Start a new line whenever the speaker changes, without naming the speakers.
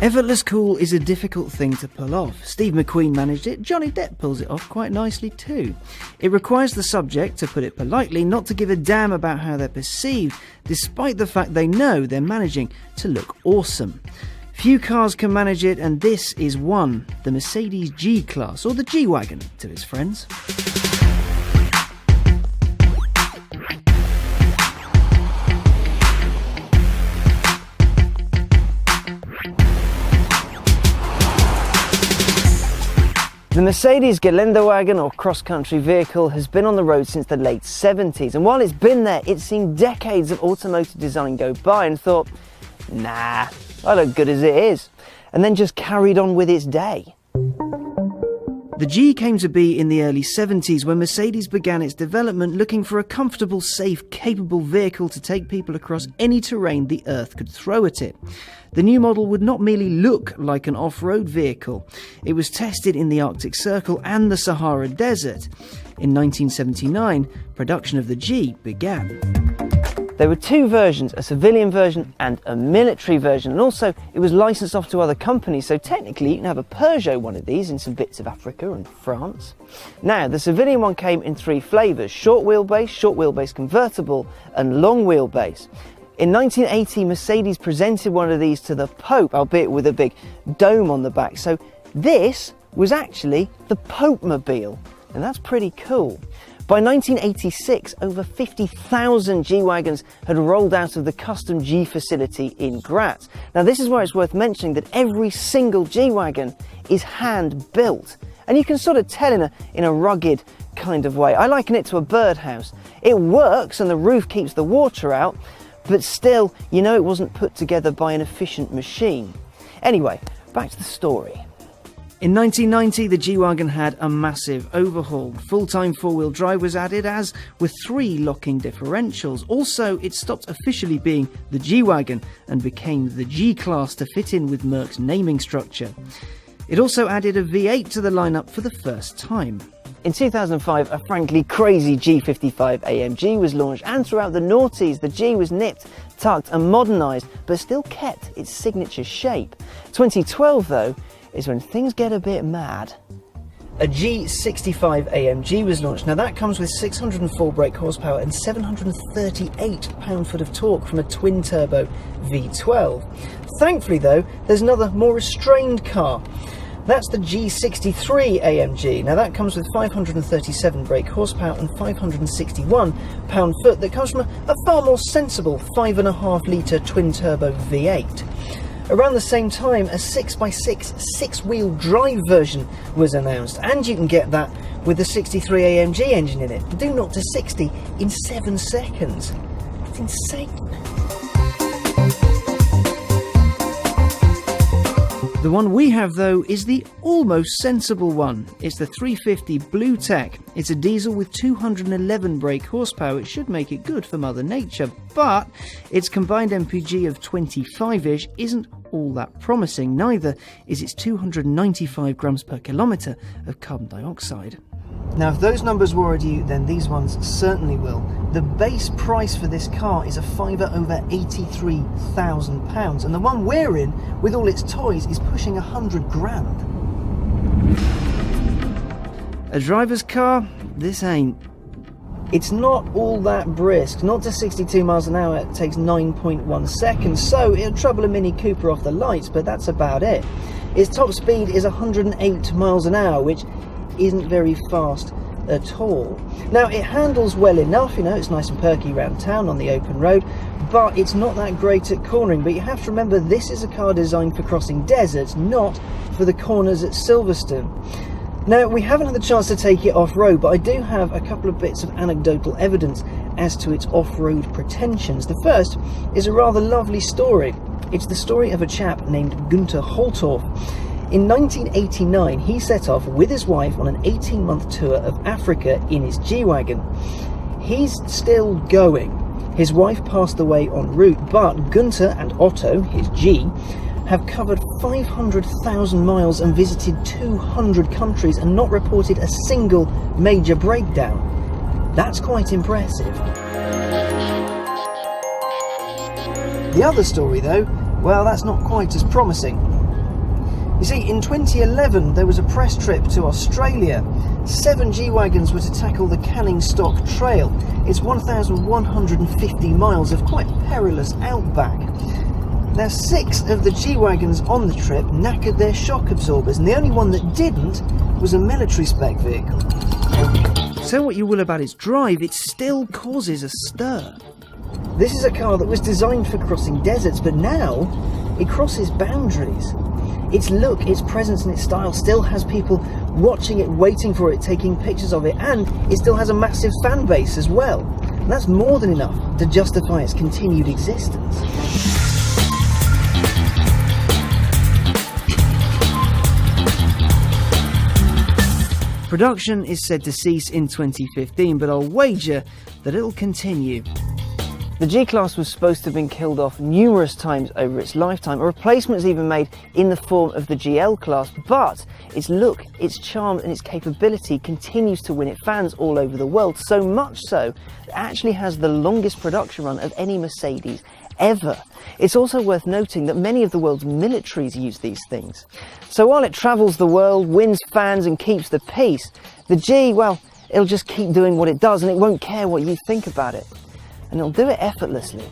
Effortless cool is a difficult thing to pull off. Steve McQueen managed it, Johnny Depp pulls it off quite nicely too. It requires the subject, to put it politely, not to give a damn about how they're perceived, despite the fact they know they're managing to look awesome. Few cars can manage it, and this is one, the Mercedes G-Class, or the G-Wagon to its friends. The Mercedes Geländewagen, or cross-country vehicle, has been on the road since the late 70s, and while it's been there, it's seen decades of automotive design go by and thought, nah, I look good as it is, and then just carried on with its day. The G came to be in the early 70s when Mercedes began its development looking for a comfortable, safe, capable vehicle to take people across any terrain the Earth could throw at it. The new model would not merely look like an off-road vehicle. It was tested in the Arctic Circle and the Sahara Desert. In 1979, production of the G began. There were two versions, a civilian version and a military version, and also it was licensed off to other companies, so technically you can have a Peugeot one of these in some bits of Africa and France. Now, the civilian one came in three flavours: short wheelbase convertible and long wheelbase. In 1980, Mercedes presented one of these to the Pope, albeit with a big dome on the back, so this was actually the Pope-mobile, and that's pretty cool. By 1986, over 50,000 G-Wagons had rolled out of the custom G facility in Graz. Now, this is where it's worth mentioning that every single G-Wagon is hand-built. And you can sort of tell in a rugged kind of way. I liken it to a birdhouse. It works and the roof keeps the water out, but still, you know it wasn't put together by an efficient machine. Anyway, back to the story. In 1990, the G-Wagon had a massive overhaul. Full-time four-wheel drive was added, as with 3 locking differentials. Also, it stopped officially being the G-Wagon and became the G-Class to fit in with Merc's naming structure. It also added a V8 to the lineup for the first time. In 2005, a frankly crazy G55 AMG was launched, and throughout the noughties, the G was nipped, tucked and modernised, but still kept its signature shape. 2012, though, is when things get a bit mad. A G65 AMG was launched. Now that comes with 604 brake horsepower and 738 pound-foot of torque from a twin-turbo V12. Thankfully though, there's another more restrained car. That's the G63 AMG. Now that comes with 537 brake horsepower and 561 pound-foot that comes from a far more sensible 5.5 litre twin-turbo V8. Around the same time, a 6x6 six-wheel drive version was announced, and you can get that with the 63 AMG engine in it. Do 0 to 60 in 7 seconds. It's insane. The one we have, though, is the almost sensible one. It's the 350 Blue Tech. It's a diesel with 211 brake horsepower. It should make it good for Mother Nature, but its combined MPG of 25-ish isn't all that promising. Neither is its 295 grams per kilometre of carbon dioxide. Now, if those numbers worried you, then these ones certainly will. The base price for this car is a fiver over £83,000, and the one we're in, with all its toys, is pushing 100 grand. A driver's car? This ain't. It's not all that brisk. 0 to 62 miles an hour it takes 9.1 seconds, so it'll trouble a Mini Cooper off the lights, but that's about it. Its top speed is 108 miles an hour, which isn't very fast at all. Now, it handles well enough, you know, it's nice and perky around town on the open road, but it's not that great at cornering. But you have to remember, this is a car designed for crossing deserts, not for the corners at Silverstone. Now, we haven't had the chance to take it off-road, but I do have a couple of bits of anecdotal evidence as to its off-road pretensions. The first is a rather lovely story. It's the story of a chap named Günther Holtorf. In 1989, he set off with his wife on an 18-month tour of Africa in his G-Wagon. He's still going. His wife passed away en route, but Günther and Otto, his G, have covered 500,000 miles and visited 200 countries and not reported a single major breakdown. That's quite impressive. The other story, though, well, that's not quite as promising. You see, in 2011 there was a press trip to Australia. 7 G-Wagons were to tackle the Canning Stock Trail. It's 1,150 miles of quite perilous outback. Now, 6 of the G-Wagons on the trip knackered their shock absorbers, and the only one that didn't was a military spec vehicle. Say what you will about its drive, it still causes a stir. This is a car that was designed for crossing deserts, but now it crosses boundaries. Its look, its presence and its style still has people watching it, waiting for it, taking pictures of it, and it still has a massive fan base as well. And that's more than enough to justify its continued existence. Production is said to cease in 2015, but I'll wager that it'll continue. The G-Class was supposed to have been killed off numerous times over its lifetime. A replacement is even made in the form of the GL class, but its look, its charm and its capability continues to win it fans all over the world, so much so that it actually has the longest production run of any Mercedes ever. It's also worth noting that many of the world's militaries use these things. So while it travels the world, wins fans and keeps the peace, the G, well, it'll just keep doing what it does and it won't care what you think about it. And it'll do it effortlessly.